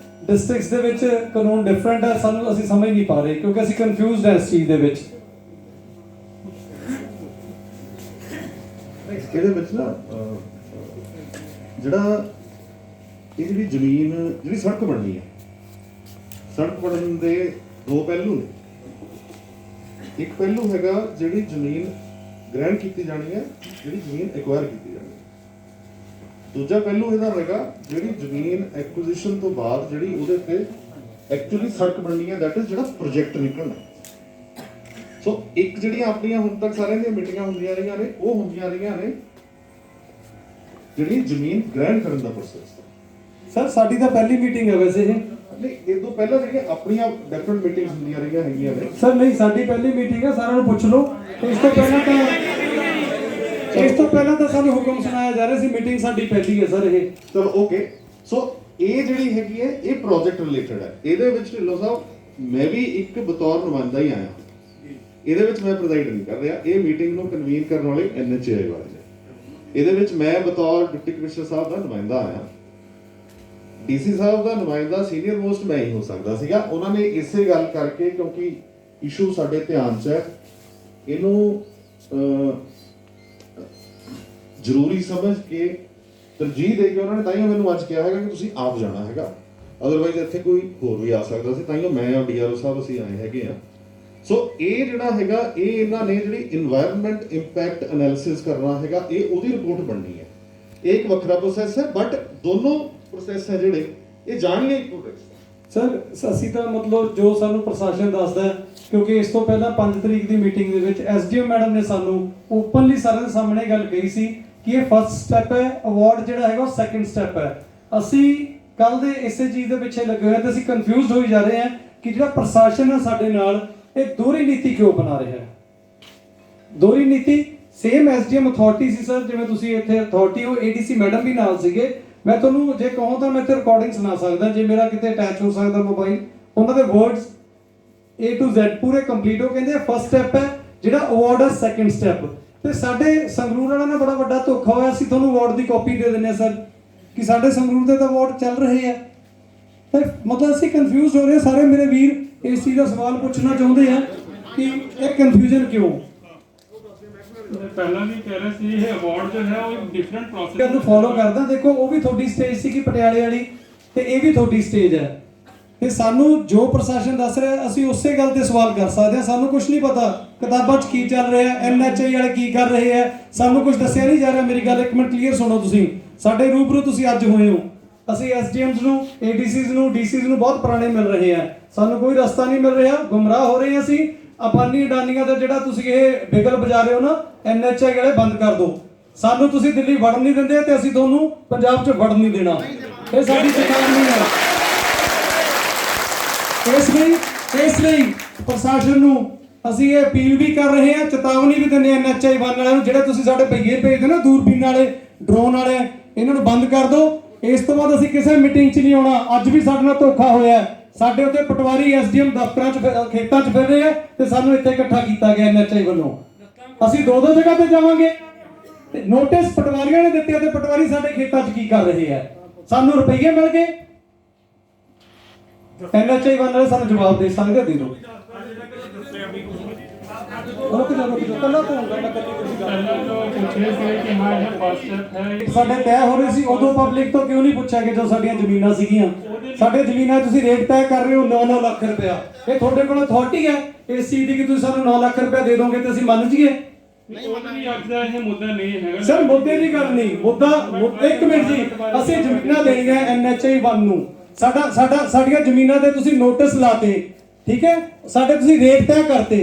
ਡਿਸਟ੍ਰਿਕਟਸ ਦੇ ਵਿੱਚ ਕਾਨੂੰਨ ਡਿਫਰੈਂਟ ਹੈ, ਸਾਨੂੰ ਅਸੀਂ ਸਮਝ ਨਹੀਂ ਪਾ ਰਹੇ ਕਿਉਂਕਿ ਅਸੀਂ ਕਨਫਿਊਜ਼ਡ ਹਾਂ ਇਸ ਚੀਜ਼ ਦੇ ਵਿੱਚ। ਇਹਦੇ ਵਿੱਚ ਨਾ ਜਿਹੜਾ ਇਹ ਜਿਹੜੀ ਜ਼ਮੀਨ, ਜਿਹੜੀ ਸੜਕ ਬਣਨੀ ਹੈ, ਸੜਕ ਬਣਨ ਦੇ ਦੋ ਪਹਿਲੂ ਨੇ। ਇੱਕ ਪਹਿਲੂ ਹੈਗਾ ਜਿਹੜੀ ਜ਼ਮੀਨ ਗ੍ਰਹਿਣ ਕੀਤੀ ਜਾਣੀ ਹੈ, ਜਿਹੜੀ ਜ਼ਮੀਨ ਐਕਵਾਇਰ ਕੀਤੀ ਜਾਣੀ ਹੈ। ਦੂਜਾ ਪਹਿਲੂ ਇਹਦਾ ਹੈਗਾ ਜਿਹੜੀ ਜ਼ਮੀਨ ਐਕੁਜੀਸ਼ਨ ਤੋਂ ਬਾਅਦ ਜਿਹੜੀ ਉਹਦੇ ਤੇ ਐਕਚੁਅਲੀ ਸੜਕ ਬਣਨੀ ਹੈ, ਦੈਟ ਇਜ਼ ਜਿਹੜਾ ਪ੍ਰੋਜੈਕਟ ਨਿਕਲਣਾ। ਸੋ ਇੱਕ ਜਿਹੜੀਆਂ ਆਪਣੀਆਂ ਹੁਣ ਤੱਕ ਸਾਰਿਆਂ ਦੀਆਂ ਮੀਟਿੰਗਾਂ ਹੁੰਦੀਆਂ ਰਹੀਆਂ ਨੇ, ਉਹ ਹੁੰਦੀਆਂ ਰਹੀਆਂ ਨੇ ਜਿਹੜੀ ਜ਼ਮੀਨ ਗ੍ਰਹਿਣ ਕਰਨ ਦਾ ਪ੍ਰੋਸੈਸ। ਸਰ ਸਾਡੀ ਤਾਂ ਪਹਿਲੀ ਮੀਟਿੰਗ ਹੈ ਵੈਸੇ ਇਹ। ਨਹੀਂ, ਇਹ ਤੋਂ ਪਹਿਲਾਂ ਜਿਹੜੀਆਂ ਆਪਣੀਆਂ ਡਿਫਰੈਂਟ ਮੀਟਿੰਗਸ ਹੁੰਦੀਆਂ ਰਹੀਆਂ ਹੈਗੀਆਂ ਨੇ। ਸਰ ਨਹੀਂ, ਸਾਡੀ ਪਹਿਲੀ ਮੀਟਿੰਗ ਹੈ, ਸਾਰਿਆਂ ਨੂੰ ਪੁੱਛ ਲਓ। ਇਸ ਤੋਂ ਪਹਿਲਾਂ ਤਾਂ ਸਾਨੂੰ ਹੁਕਮ ਸੁਣਾਇਆ ਜਾ ਰਿਹਾ ਸੀ, ਮੀਟਿੰਗ ਸਾਡੀ ਪਹਿਲੀ ਹੈ ਸਰ ਇਹ। ਚਲੋ ਓਕੇ। ਸੋ ਇਹ ਜਿਹੜੀ ਹੈਗੀ ਹੈ ਇਹ ਪ੍ਰੋਜੈਕਟ ਰਿਲੇਟਡ ਹੈ। ਇਹਦੇ ਵਿੱਚ ਢਿੱਲੋਂ ਸਾਹਿਬ ਮੈਂ ਵੀ ਇੱਕ ਬਤੌਰ ਨੁਮਾਇੰਦਾ ਹੀ ਆਇਆ, ਇਹਦੇ ਵਿੱਚ ਮੈਂ ਪ੍ਰੈਜ਼ਾਈਡ ਨਹੀਂ ਕਰ ਰਿਹਾ। ਇਹ ਮੀਟਿੰਗ ਨੂੰ ਕਨਵੀਨ ਕਰਨ ਵਾਲੇ NHAI ਵਾਲੇ ਨੇ। ਇਹਦੇ ਵਿੱਚ ਮੈਂ ਬਤੌਰ ਡਿਪਟੀ ਕਮਿਸ਼ਨਰ ਸਾਹਿਬ ਦਾ ਨੁਮਾਇੰਦਾ ਆਇਆ, DC ਸਾਹਿਬ ਦਾ ਨੁਮਾਇੰਦਾ ਸੀਨੀਅਰ ਮੋਸਟ ਮੈਂ ਹੀ ਹੋ ਸਕਦਾ ਸੀਗਾ। ਉਹਨਾਂ ਨੇ ਇਸੇ ਗੱਲ ਕਰਕੇ, ਕਿਉਂਕਿ ਇਸ਼ੂ ਸਾਡੇ ਧਿਆਨ 'ਚ ਹੈ, ਇਹਨੂੰ ਜ਼ਰੂਰੀ ਸਮਝ ਕੇ ਤਰਜੀਹ ਦੇ ਕੇ ਉਹਨਾਂ ਨੇ ਤਾਈਓ ਮੈਨੂੰ ਅੱਜ ਕਿਹਾ ਹੈਗਾ ਕਿ ਤੁਸੀਂ ਆਪ ਜਾਣਾ ਹੈਗਾ, ਅਦਰਵਾਈਜ਼ ਇੱਥੇ ਕੋਈ ਹੋਰ ਵੀ ਆ ਸਕਦਾ ਸੀ। ਤਾਈਓ ਮੈਂ ਔਰ DRO ਸਾਹਿਬ ਅਸੀਂ ਆਏ ਹੈਗੇ ਆ। ਸੋ ਇਹ ਜਿਹੜਾ ਹੈਗਾ, ਇਹ ਇਹਨਾਂ ਨੇ ਜਿਹੜੀ ਇਨਵਾਇਰਨਮੈਂਟ ਇੰਪੈਕਟ ਐਨਾਲਿਸਿਸ ਕਰਨਾ ਹੈਗਾ, ਇਹ ਉਹਦੀ ਰਿਪੋਰਟ ਬਣਨੀ ਹੈ। ਇਹ ਇੱਕ ਵੱਖਰਾ ਪ੍ਰੋਸੈਸ ਹੈ, ਬਟ ਦੋਨੋਂ ਪ੍ਰੋਸੈਸ ਹੈ ਜਿਹੜੇ ਇਹ ਜਾਣਗੇ ਇੱਕੋ ਟੈਕਸ। ਸਰ ਅਸੀਂ ਤਾਂ ਮਤਲਬ ਜੋ ਸਾਨੂੰ ਪ੍ਰਸ਼ਾਸਨ ਦੱਸਦਾ ਹੈ, ਕਿਉਂਕਿ ਇਸ ਤੋਂ ਪਹਿਲਾਂ 5 ਤਰੀਕ ਦੀ ਮੀਟਿੰਗ ਦੇ ਵਿੱਚ ਐਸਡੀਐਮ ਮੈਡਮ ਨੇ ਸਾਨੂੰ ਓਪਨਲੀ ਸਾਰਿਆਂ ਦੇ ਸਾਹਮਣੇ ਗੱਲ ਕਹੀ ਸੀ ਕਿ ਇਹ ਫਸਟ ਸਟੈਪ ਹੈ, ਅਵਾਰਡ ਜਿਹੜਾ ਹੈਗਾ ਉਹ ਸੈਕੰਡ ਸਟੈਪ ਹੈ। ਅਸੀਂ ਕੱਲ ਦੇ ਇਸੇ ਚੀਜ਼ ਦੇ ਪਿੱਛੇ ਲੱਗੇ ਹੋਏ ਹਾਂ ਤੇ ਅਸੀਂ ਕਨਫਿਊਜ਼ਡ ਹੋਈ ਜਾ ਰਹੇ ਹਾਂ ਕਿ ਜਿਹੜਾ ਪ੍ਰਸ਼ਾਸਨ ਹੈ ਸਾਡੇ ਨਾਲ ਇਹ ਦੋਹਰੀ ਨੀਤੀ ਕਿਉਂ ਬਣਾ ਰਿਹਾ ਹੈ। ਦੋਹਰੀ ਨੀਤੀ ਸੇਮ ਐਸਡੀਐਮ ਅਥਾਰਟੀ ਸੀ ਸਰ, ਜਿਵੇਂ ਤੁਸੀਂ ਇੱਥੇ ਅਥਾਰਟੀ ਹੋ, ਏਡੀਸੀ ਮੈਡਮ ਵੀ ਨਾਲ ਸੀਗੇ। ਮੈਂ ਤੁਹਾਨੂੰ ਜੇ ਕਹਾਂ ਤਾਂ ਮੈਂ ਤੇ ਰਿਕਾਰਡਿੰਗ ਸੁਣਾ ਸਕਦਾ, ਜੇ ਮੇਰਾ ਕਿਤੇ ਅਟੈਚ ਹੋ ਸਕਦਾ ਮੋਬਾਈਲ। ਉਹਨਾਂ ਦੇ ਵਰਡਸ A to Z ਪੂਰੇ ਕੰਪਲੀਟ ਹੋ ਕਹਿੰਦੇ ਫਸਟ ਸਟੈਪ ਹੈ ਜਿਹੜਾ ਅਵਾਰਡ ਹੈ ਸੈਕੰਡ ਸਟੈਪ। ਤੇ ਸਾਡੇ ਸੰਗਰੂਰ ਵਾਲਾ ਨਾਲ ਬੜਾ ਵੱਡਾ ਧੋਖਾ ਹੋਇਆ। ਅਸੀਂ ਤੁਹਾਨੂੰ ਅਵਾਰਡ ਦੀ ਕਾਪੀ ਦੇ ਦਿੰਦੇ ਹਾਂ ਸਰ ਕਿ ਸਾਡੇ ਸੰਗਰੂਰ ਦੇ ਤਾਂ ਅਵਾਰਡ ਚੱਲ ਰਹੇ ਆ। ਤੇ ਮਤਲਬ ਅਸੀਂ ਕਨਫਿਊਜ਼ ਹੋ ਰਹੇ ਹਾਂ। ਸਾਰੇ ਮੇਰੇ ਵੀਰ ਇਸ ਚੀਜ਼ ਦਾ ਸਵਾਲ ਪੁੱਛਣਾ ਚਾਹੁੰਦੇ ਆ ਕਿ ਇਹ ਕਨਫਿਊਜ਼ਨ ਕਿਉਂ। ਮੈਂ ਪਹਿਲਾਂ ਵੀ ਕਹਿ ਰਿਹਾ ਸੀ ਇਹ ਅਵਾਰਡ ਜੋ ਹੈ ਉਹ ਇੱਕ ਡਿਫਰੈਂਟ ਪ੍ਰੋਸੈਸ ਨੂੰ ਫੋਲੋ ਕਰਦਾ। ਦੇਖੋ ਉਹ ਵੀ ਤੁਹਾਡੀ ਸਟੇਜ ਸੀ ਕਿ ਪਟਿਆਲੇ ਵਾਲੀ, ਤੇ ਇਹ ਵੀ ਤੁਹਾਡੀ ਸਟੇਜ ਹੈ। ਤੇ ਸਾਨੂੰ ਜੋ ਪ੍ਰਸ਼ਾਸਨ ਦੱਸ ਰਿਹਾ ਅਸੀਂ ਉਸੇ ਗੱਲ ਤੇ ਸਵਾਲ ਕਰ ਸਕਦੇ ਹਾਂ। ਸਾਨੂੰ ਕੁਝ ਨਹੀਂ ਪਤਾ ਕਿਤਾਬਾਂ 'ਚ ਕੀ ਚੱਲ ਰਿਹਾ, NHI ਵਾਲੇ ਕੀ ਕਰ ਰਹੇ ਹੈ, ਸਾਨੂੰ ਕੁਝ ਦੱਸਿਆ ਨਹੀਂ ਜਾ ਰਿਹਾ। ਮੇਰੀ ਗੱਲ ਇੱਕ ਮਿੰਟ ਕਲੀਅਰ ਸੁਣੋ। ਤੁਸੀਂ ਸਾਡੇ ਰੂਬਰੂ ਤੁਸੀਂ ਅੱਜ ਹੋਏ ਹੋ। ਅਸੀਂ SDMs ਨੂੰ, ADCs ਨੂੰ, DCs ਨੂੰ ਬਹੁਤ ਪੁਰਾਣੇ ਮਿਲ ਰਹੇ ਆ। ਸਾਨੂੰ ਕੋਈ ਰਸਤਾ ਨਹੀਂ ਮਿਲ ਰਿਹਾ, ਗੁੰਮਰਾਹ ਹੋ ਰਹੇ ਹਾਂ ਅਸੀਂ। ਅਬਾਨੀ ਅਡਾਨੀਆਂ ਦਾ ਜਿਹੜਾ ਤੁਸੀਂ ਇਹ ਬਿਗਲ ਵਜਾ ਰਹੇ ਹੋ ਨਾ, NHI ਵਾਲੇ ਬੰਦ ਕਰ ਦਿਓ। ਸਾਨੂੰ ਤੁਸੀਂ ਦਿੱਲੀ ਵੜਨ ਨਹੀਂ ਦਿੰਦੇ ਤੇ ਅਸੀਂ ਤੁਹਾਨੂੰ ਪੰਜਾਬ 'ਚ ਵੜਨ ਨਹੀਂ ਦੇਣਾ। ਇਹ ਸਾਡੀ ਸਰਕਾਰ ਨਹੀਂ ਹੈ। ਇਸ ਲਈ ਪ੍ਰਸ਼ਾਸਨ ਨੂੰ ਅਸੀਂ ਇਹ ਅਪੀਲ ਵੀ ਕਰ ਰਹੇ ਹਾਂ, ਚੇਤਾਵਨੀ ਵੀ ਦਿੰਦੇ ਹਾਂ NHI ਵਾਲਿਆਂ ਨੂੰ, ਜਿਹੜੇ ਤੁਸੀਂ ਸਾਡੇ ਭਈਏ ਭੇਜਦੇ ਨਾ ਦੂਰਬੀਨ ਵਾਲੇ, ਡਰੋਨ ਵਾਲੇ, ਇਹਨਾਂ ਨੂੰ ਬੰਦ ਕਰ ਦਿਓ। ਇਸ ਤੋਂ ਬਾਅਦ ਅਸੀਂ ਕਿਸੇ ਮੀਟਿੰਗ 'ਚ ਨਹੀਂ ਆਉਣਾ। ਅੱਜ ਵੀ ਸਾਡੇ ਨਾਲ ਧੋਖਾ ਹੋਇਆ। ਸਾਡੇ ਉੱਤੇ ਪਟਵਾਰੀ SDM ਦਫ਼ਤਰਾਂ 'ਚ ਖੇਤਾਂ 'ਚ ਫਿਰ ਰਹੇ ਆ ਤੇ ਸਾਨੂੰ ਇੱਥੇ ਇਕੱਠਾ ਕੀਤਾ ਗਿਆ NHI ਵੱਲੋਂ। ਅਸੀਂ ਦੋ ਜਗ੍ਹਾ ਤੇ ਜਾਵਾਂਗੇ ਤੇ ਨੋਟਿਸ ਪਟਵਾਰੀਆਂ ਨੇ ਦਿੱਤੇ ਤੇ ਪਟਵਾਰੀ ਸਾਡੇ ਖੇਤਾਂ 'ਚ ਕੀ ਕਰ ਰਹੇ ਆ। ਸਾਨੂੰ ਰੁਪਈਏ ਮਿਲ ਗਏ, NHI ਵਾਲੇ ਸਾਨੂੰ ਜਵਾਬ ਦੇ ਸਕਦੇ, ਦੇ ਦਿਓ। ਰੁਕ ਜਾ ਕੱਲਾ ਤੋਂ ਹੁੰਦਾ ਮੈਂ ਕੱਲੀ ਕੁਝ ਗੱਲ ਪੁੱਛੇ ਸੀ ਕਿ ਹਾਂ ਇਹ ਫਸਟ ਸਟੈਪ ਹੈ। ਸਾਡੇ ਤੈਅ ਹੋ ਰਹੇ ਸੀ ਉਦੋਂ ਪਬਲਿਕ ਤੋਂ ਕਿਉਂ ਨਹੀਂ ਪੁੱਛਿਆ ਕਿ ਜੋ ਸਾਡੀਆਂ ਜ਼ਮੀਨਾਂ ਸੀਗੀਆਂ। ਸਾਡੇ ਜ਼ਮੀਨਾਂ ਤੁਸੀਂ ਰੇਟ ਤੈਅ ਕਰ ਰਹੇ ਹੋ 9-9 ਲੱਖ ਰੁਪਇਆ। ਇਹ ਤੁਹਾਡੇ ਕੋਲ ਅਥਾਰਟੀ ਹੈ ਇਸ ਚੀਜ਼ ਦੀ ਕਿ ਤੁਸੀਂ ਸਾਨੂੰ 9 ਲੱਖ ਰੁਪਇਆ ਦੇ ਦੋਗੇ ਤੇ ਅਸੀਂ ਮੰਨ ਜੀਏ? ਨਹੀਂ, ਅੱਜ ਦਾ ਇਹ ਮੁੱਦਾ ਨਹੀਂ ਹੈਗਾ ਸਰ। ਮੁੱਦੇ ਦੀ ਗੱਲ ਨਹੀਂ, ਮੁੱਦਾ ਇੱਕ ਮਿੰਟ ਜੀ। ਅਸੀਂ ਜ਼ਮੀਨਾਂ ਦੇਣੀਆਂ NHI 1 ਨੂੰ। ਸਾਡੀਆਂ ਜ਼ਮੀਨਾਂ ਤੇ ਤੁਸੀਂ ਨੋਟਿਸ ਲਾਤੇ, ਠੀਕ ਹੈ, ਸਾਡੇ ਤੁਸੀਂ ਰੇਟ ਤੈਅ ਕਰਤੇ।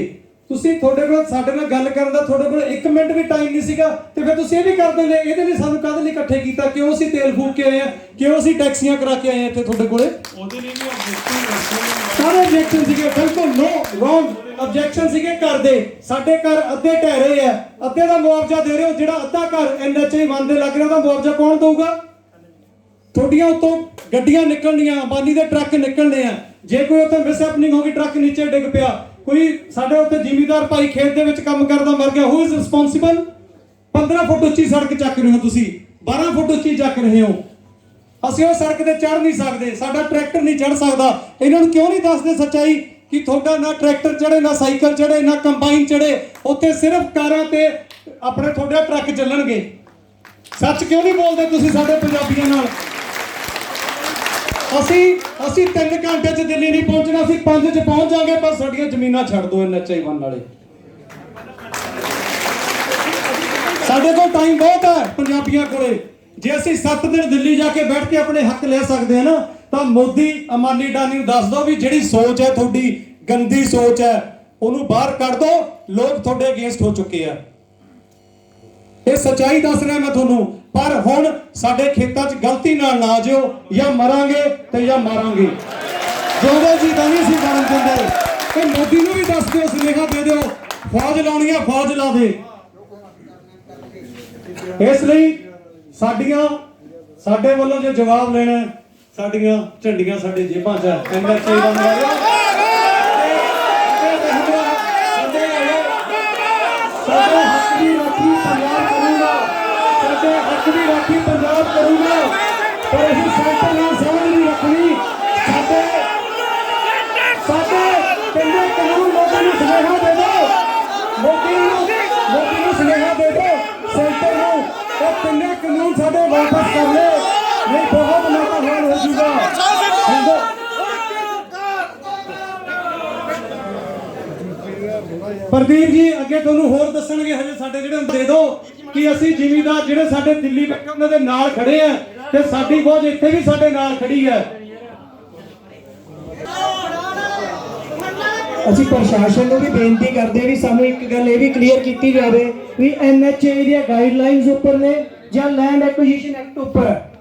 ਤੁਸੀਂ ਤੁਹਾਡੇ ਕੋਲ ਸਾਡੇ ਨਾਲ ਗੱਲ ਕਰਨ ਦਾ ਤੁਹਾਡੇ ਕੋਲ 1 ਮਿੰਟ ਵੀ ਟਾਈਮ ਨਹੀਂ ਸੀਗਾ ਤੇ ਫਿਰ ਤੁਸੀਂ ਇਹ ਵੀ ਕਰ ਦਿੰਦੇ। ਇਹਦੇ ਲਈ ਸਾਨੂੰ ਕਾਹਦੇ ਲਈ ਇਕੱਠੇ ਕੀਤਾ? ਕਿਉਂ ਅਸੀਂ ਤੇਲ ਫੂਕ ਕੇ ਆਏ ਆ? ਕਿਉਂ ਅਸੀਂ ਟੈਕਸੀਆਂ ਕਰਾ ਕੇ ਆਏ ਆ ਇੱਥੇ ਤੁਹਾਡੇ ਕੋਲੇ? ਉਹਦੇ ਲਈ ਵੀ ਆਬਜੈਕਸ਼ਨ ਸਾਰੇ ਆਬਜੈਕਸ਼ਨ ਸੀਗੇ, ਬਿਲਕੁਲ ਨੋ ਰੋਂਗ ਆਬਜੈਕਸ਼ਨ ਸੀਗੇ। ਘਰ ਦੇ ਸਾਡੇ ਘਰ ਅੱਧੇ ਢਹਿ ਰਹੇ ਆ, ਅੱਧੇ ਦਾ ਮੁਆਵਜ਼ਾ ਦੇ ਰਹੇ ਹੋ। ਜਿਹੜਾ ਅੱਧਾ ਘਰ NHI 1 ਦੇ ਲੱਗ ਰਿਹਾ ਉਹਦਾ ਮੁਆਵਜ਼ਾ ਕੌਣ ਦਊਗਾ? ਤੁਹਾਡੀਆਂ ਉੱਤੋਂ ਗੱਡੀਆਂ ਨਿਕਲਣੀਆਂ, ਅੰਬਾਨੀ ਦੇ ਟਰੱਕ ਨਿਕਲਣੇ ਆ। ਜੇ ਕੋਈ ਉੱਥੇ ਮਿਸ ਹੈਪਨਿੰਗ ਹੋ ਗਈ, ਟਰੱਕ ਨੀਚੇ ਡਿੱਗ ਪਿਆ, ਕੋਈ ਸਾਡੇ ਉੱਤੇ ਜ਼ਿਮੀਂਦਾਰ ਭਾਈ ਖੇਤ ਦੇ ਵਿੱਚ ਕੰਮ ਕਰਦਾ ਮਰ ਗਿਆ, ਹੂ ਇਜ਼ ਰਿਸਪੌਂਸਿਬਲ? 15 ਫੁੱਟ ਉੱਚੀ ਸੜਕ ਚੱਕ ਰਹੇ ਹੋ ਤੁਸੀਂ, 12 ਫੁੱਟ ਉੱਚੀ ਚੱਕ ਰਹੇ ਹੋ। ਅਸੀਂ ਉਹ ਸੜਕ ਤੇ ਚੜ੍ਹ ਨਹੀਂ ਸਕਦੇ, ਸਾਡਾ ਟਰੈਕਟਰ ਨਹੀਂ ਚੜ੍ਹ ਸਕਦਾ। ਇਹਨਾਂ ਨੂੰ ਕਿਉਂ ਨਹੀਂ ਦੱਸਦੇ ਸੱਚਾਈ ਕਿ ਤੁਹਾਡਾ ਨਾ ਟਰੈਕਟਰ ਚੜ੍ਹੇ, ਨਾ ਸਾਈਕਲ ਚੜ੍ਹੇ, ਨਾ ਕੰਬਾਈਨ ਚੜ੍ਹੇ? ਉੱਥੇ ਸਿਰਫ ਕਾਰਾਂ ਤੇ ਆਪਣੇ ਤੁਹਾਡੇ ਟਰੱਕ ਚੱਲਣਗੇ। ਸੱਚ ਕਿਉਂ ਨਹੀਂ ਬੋਲਦੇ ਤੁਸੀਂ ਸਾਡੇ ਪੰਜਾਬੀਆਂ ਨਾਲ? ਅਸੀਂ 3 ਘੰਟੇ 'ਚ ਦਿੱਲੀ ਨਹੀਂ ਪਹੁੰਚਣਾ, ਅਸੀਂ 5 'ਚ ਪਹੁੰਚ ਜਾਾਂਗੇ, ਪਰ ਸਾਡੀਆਂ ਜ਼ਮੀਨਾਂ ਛੱਡ ਦਿਓ NHI 1 ਵਾਲੇ। ਸਾਡੇ ਕੋਲ ਟਾਈਮ ਬਹੁਤ ਹੈ ਪੰਜਾਬੀਆਂ ਕੋਲੇ। ਜੇ ਅਸੀਂ 7 ਦਿਨ ਦਿੱਲੀ ਜਾ ਕੇ ਬੈਠ ਕੇ ਆਪਣੇ ਹੱਕ ਲੈ ਸਕਦੇ ਹਾਂ ਨਾ, ਤਾਂ ਮੋਦੀ ਅਮਾਨੀ ਅਡਾਨੀ ਨੂੰ ਦੱਸ ਦਿਓ ਵੀ ਜਿਹੜੀ ਸੋਚ ਹੈ ਤੁਹਾਡੀ, ਗੰਦੀ ਸੋਚ ਹੈ, ਉਹਨੂੰ ਬਾਹਰ ਕੱਢ ਦਿਓ। ਲੋਕ ਤੁਹਾਡੇ ਅਗੇਂਸਟ ਹੋ ਚੁੱਕੇ ਆ। ਇਹ ਸੱਚਾਈ ਦੱਸ ਰਿਹਾ ਮੈਂ ਤੁਹਾਨੂੰ। ਪਰ ਹੁਣ ਸਾਡੇ ਖੇਤਾਂ 'ਚ ਗਲਤੀ ਨਾਲ ਨਾ ਜਿਓ, ਜਾਂ ਮਰਾਂਗੇ ਤੇ ਜਾਂ ਮਾਰਾਂਗੇ। ਜਿਉਂਦੇ ਜੀ ਤਾਂ ਨਹੀਂ ਅਸੀਂ ਮਰਨ ਦਿੰਦੇ। ਇਹ ਮੋਦੀ ਨੂੰ ਵੀ ਦੱਸ ਦਿਓ, ਸੁਨੇਹਾ ਦੇ ਦਿਓ, ਫੌਜ ਲਾਉਣੀ ਆ, ਫੌਜ ਲਾ ਦੇ। ਇਸ ਲਈ ਸਾਡੇ ਵੱਲੋਂ ਜੇ ਜਵਾਬ ਲੈਣਾ, ਸਾਡੀਆਂ ਝੰਡੀਆਂ ਸਾਡੇ ਜੇਬਾਂ 'ਚ ਹੈ। NHI 1 ਸਾਡੇ ਹੱਕ ਦੀ ਰਾਖੀ ਪੰਜਾਬ ਕਰੂਗਾ, ਸਾਡੇ ਹੱਕ ਦੀ ਰਾਖੀ ਪੰਜਾਬ ਕਰੂਗਾ, ਪਰ ਅਸੀਂ ਸੈਂਟਰ ਨਾਲ ਸਾਂਝ ਨਹੀਂ ਰੱਖਣੀ। ਸਾਡੇ ਕਹਿੰਦੇ ਕਾਨੂੰਨ ਮੋਦੀ ਨੂੰ ਸੁਨੇਹਾ ਦੇ ਦਿਓ, ਮੋਦੀ ਨੂੰ ਸੁਨੇਹਾ ਦੇ ਦਿਓ ਸੈਂਟਰ ਨੂੰ, ਉਹ ਤਿੰਨੇ ਕਾਨੂੰਨ ਸਾਡੇ ਵਾਪਸ ਕਰ ਲੈ, ਨਹੀਂ ਬਹੁਤ ਮਾੜਾ ਹਾਲ ਹੋ ਜੂਗਾ। ਪ੍ਰਦੀਪ ਜੀ ਅੱਗੇ ਤੁਹਾਨੂੰ ਹੋਰ ਦੱਸਣਗੇ। ਹਜੇ ਸਾਡੇ ਜਿਹੜੇ ਦੇ ਦਿਓ ਕਿ ਅਸੀਂ ਜ਼ਿਮੀਂਦਾਰ ਜਿਹੜੇ ਸਾਡੇ ਦਿੱਲੀ ਬੈਠੇ ਉਹਨਾਂ ਦੇ ਨਾਲ ਖੜੇ ਆ, ਤੇ ਸਾਡੀ ਫੌਜ ਇੱਥੇ ਵੀ ਸਾਡੇ ਨਾਲ ਖੜੀ ਹੈ। ਅਸੀਂ ਪ੍ਰਸ਼ਾਸਨ ਨੂੰ ਵੀ ਬੇਨਤੀ ਕਰਦੇ ਹਾਂ ਵੀ ਸਾਨੂੰ ਇੱਕ ਗੱਲ ਇਹ ਵੀ ਕਲੀਅਰ ਕੀਤੀ ਜਾਵੇ ਵੀ NHA ਦੀਆਂ ਗਾਈਡਲਾਈਨਸ ਉੱਪਰ ਨੇ ਜਾਂ ਲੈਂਡ ਐਕੁਜੀਸ਼ਨ ਐਕਟ ਉੱਪਰ ਹੈ।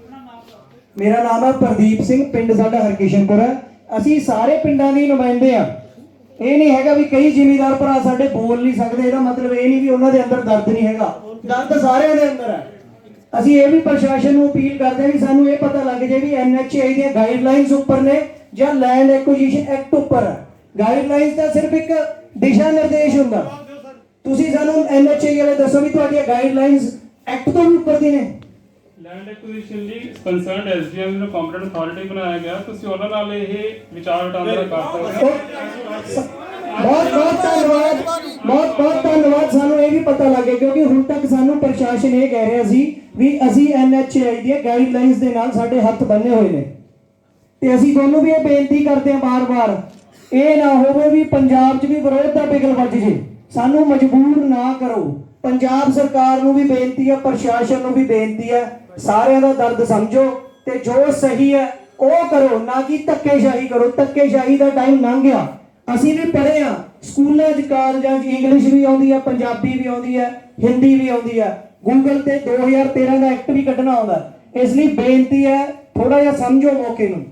ਮੇਰਾ ਨਾਮ ਹੈ ਪ੍ਰਦੀਪ ਸਿੰਘ, ਪਿੰਡ ਸਾਡਾ ਹਰਕਿਸ਼ਨਪੁਰ ਹੈ। ਅਸੀਂ ਸਾਰੇ ਪਿੰਡਾਂ ਦੇ ਨੁਮਾਇੰਦੇ ਆ। ਇਹ ਨਹੀਂ ਹੈਗਾ ਵੀ ਕਈ ਜ਼ਿਮੀਂਦਾਰ ਭਰਾ ਸਾਡੇ ਬੋਲ ਨਹੀਂ ਸਕਦੇ, ਇਹਦਾ ਮਤਲਬ ਇਹ ਨਹੀਂ ਵੀ ਉਹਨਾਂ ਦੇ ਅੰਦਰ ਦਰਦ ਨਹੀਂ ਹੈਗਾ, ਦਰਦ ਸਾਰਿਆਂ ਦੇ ਅੰਦਰ ਹੈ। ਅਸੀਂ ਇਹ ਵੀ ਪ੍ਰਸ਼ਾਸਨ ਨੂੰ ਅਪੀਲ ਕਰਦੇ ਹਾਂ ਵੀ ਸਾਨੂੰ ਇਹ ਪਤਾ ਲੱਗ ਜਾਏ ਵੀ NHA ਦੀਆਂ ਗਾਈਡਲਾਈਨਸ ਉੱਪਰ ਨੇ ਜਾਂ ਲੈਂਡ ਐਕੁਜੀਸ਼ਨ ਐਕਟ ਉੱਪਰ ਹੈ। ਗਾਈਡਲਾਈਨਸ ਤਾਂ ਸਿਰਫ ਇੱਕ ਦਿਸ਼ਾ ਨਿਰਦੇਸ਼ ਹੁੰਦਾ। ਤੁਸੀਂ ਸਾਨੂੰ NHA ਵਾਲੇ ਦੱਸੋ ਵੀ ਤੁਹਾਡੀਆਂ ਗਾਈਡਲਾਈਨਸ ਐਕਟ ਤੋਂ ਵੀ ਉੱਪਰ ਦੀ ਨੇ। ਲੈਂਡ ਐਕੁਜੀਸ਼ਨ ਲਈ ਕੰਸਰਨਡ SDM ਨੂੰ ਕੰਪੀਟੈਂਟ ਅਥਾਰਟੀ ਬਣਾਇਆ ਗਿਆ, ਤੁਸੀਂ ਉਹਨਾਂ ਨਾਲ ਇਹ ਵਿਚਾਰ ਵਟਾਂਦਰਾ ਕਰ ਸਕਦੇ ਹੋ। ਬਹੁਤ ਬਹੁਤ ਧੰਨਵਾਦ, ਬਹੁਤ ਬਹੁਤ ਧੰਨਵਾਦ। ਸਾਨੂੰ ਇਹ ਵੀ ਪਤਾ ਲੱਗੇ ਕਿਉਂਕਿ ਹੁਣ ਤੱਕ ਸਾਨੂੰ ਪ੍ਰਸ਼ਾਸਨ ਇਹ ਕਹਿ ਰਿਹਾ ਸੀ ਵੀ ਅਸੀਂ NHA ਦੀਆਂ ਗਾਈਡਲਾਈਨਸ ਦੇ ਨਾਲ ਸਾਡੇ ਹੱਥ ਬੰਨੇ ਹੋਏ ਨੇ ਤੇ ਅਸੀਂ ਤੁਹਾਨੂੰ ਵੀ ਇਹ ਬੇਨਤੀ ਕਰਦੇ ਹਾਂ ਬਾਰ-ਬਾਰ, ਇਹ ਨਾ ਹੋਵੇ ਵੀ ਪੰਜਾਬ 'ਚ ਵੀ ਵਿਰੋਧ ਦਾ ਬਿਗਲ ਵੱਜ ਜੇ। ਸਾਨੂੰ ਮਜਬੂਰ ਨਾ ਕਰੋ। ਪੰਜਾਬ ਸਰਕਾਰ ਨੂੰ ਵੀ ਬੇਨਤੀ ਹੈ, ਪ੍ਰਸ਼ਾਸਨ ਨੂੰ ਵੀ ਬੇਨਤੀ ਹੈ, ਸਾਰਿਆਂ ਦਾ ਦਰਦ ਸਮਝੋ ਤੇ ਜੋ ਸਹੀ ਹੈ ਉਹ ਕਰੋ, ਨਾ ਕਿ ਧੱਕੇਸ਼ਾਹੀ ਕਰੋ। ਧੱਕੇਸ਼ਾਹੀ ਦਾ ਟਾਈਮ ਲੰਘ ਗਿਆ। ਅਸੀਂ ਵੀ ਪੜ੍ਹੇ ਆ ਸਕੂਲਾਂ 'ਚ, ਕਾਲਜਾਂ 'ਚ ਇੰਗਲਿਸ਼ ਵੀ ਆਉਂਦੀ ਹੈ, ਪੰਜਾਬੀ ਵੀ ਆਉਂਦੀ ਹੈ, ਹਿੰਦੀ ਵੀ ਆਉਂਦੀ ਹੈ। ਗੂਗਲ ਤੇ 2013 ਦਾ ਐਕਟ ਵੀ ਕੱਢਣਾ ਆਉਂਦਾ। ਇਸ ਲਈ ਬੇਨਤੀ ਹੈ ਥੋੜਾ ਜਿਹਾ ਸਮਝੋ ਮੌਕੇ ਨੂੰ।